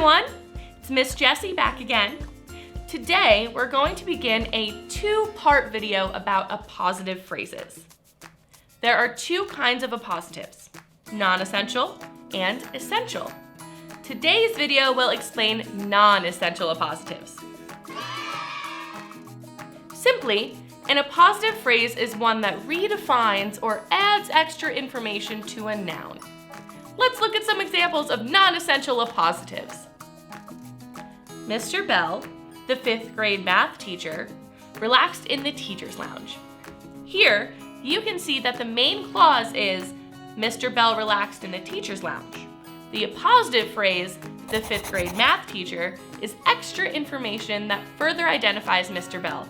everyone, it's Miss Jessie back again. Today we're going to begin a two-part video about appositive phrases. There are two kinds of appositives, non-essential and essential. Today's video will explain non-essential appositives. Simply, an appositive phrase is one that redefines or adds extra information to a noun. Let's look at some examples of non-essential appositives. Mr. Bell, the 5th grade math teacher, relaxed in the teacher's lounge. Here, you can see that the main clause is Mr. Bell relaxed in the teacher's lounge. The appositive phrase, the 5th grade math teacher, is extra information that further identifies Mr. Bell.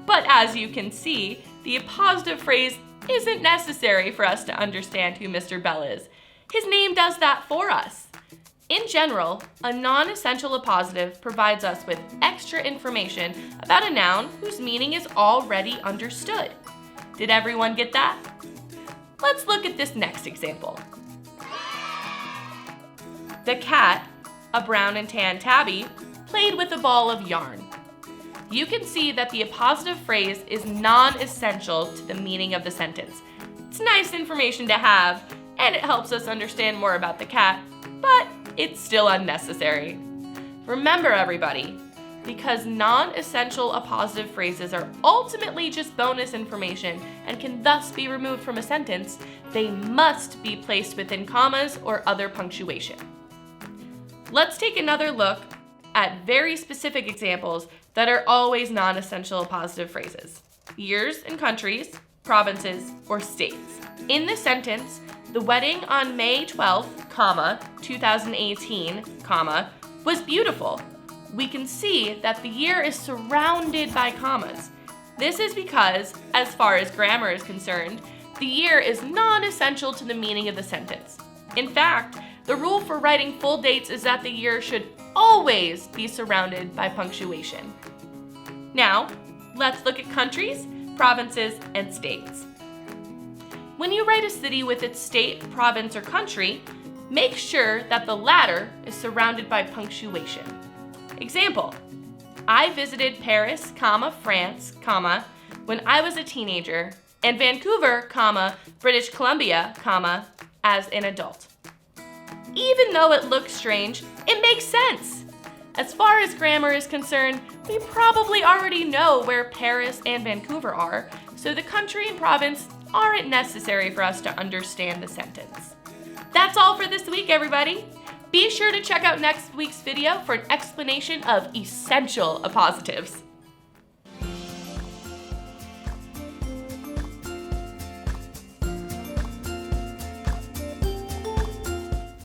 But as you can see, the appositive phrase isn't necessary for us to understand who Mr. Bell is. His name does that for us. In general, a non-essential appositive provides us with extra information about a noun whose meaning is already understood. Did everyone get that? Let's look at this next example. The cat, a brown and tan tabby, played with a ball of yarn. You can see that the appositive phrase is non-essential to the meaning of the sentence. It's nice information to have, and it helps us understand more about the cat, but it's still unnecessary. Remember everybody, because non-essential appositive phrases are ultimately just bonus information and can thus be removed from a sentence, they must be placed within commas or other punctuation. Let's take another look at very specific examples that are always non-essential appositive phrases. Years and countries, provinces, or states. In this sentence, the wedding on May 12th, 2018, was beautiful. We can see that the year is surrounded by commas. This is because, as far as grammar is concerned, the year is non-essential to the meaning of the sentence. In fact, the rule for writing full dates is that the year should always be surrounded by punctuation. Now, let's look at countries, provinces, and states. When you write a city with its state, province, or country, make sure that the latter is surrounded by punctuation. Example, I visited Paris, France, when I was a teenager, and Vancouver, British Columbia, as an adult. Even though it looks strange, it makes sense. As far as grammar is concerned, we probably already know where Paris and Vancouver are, so the country and province aren't necessary for us to understand the sentence. That's all for this week, everybody. Be sure to check out next week's video for an explanation of essential appositives.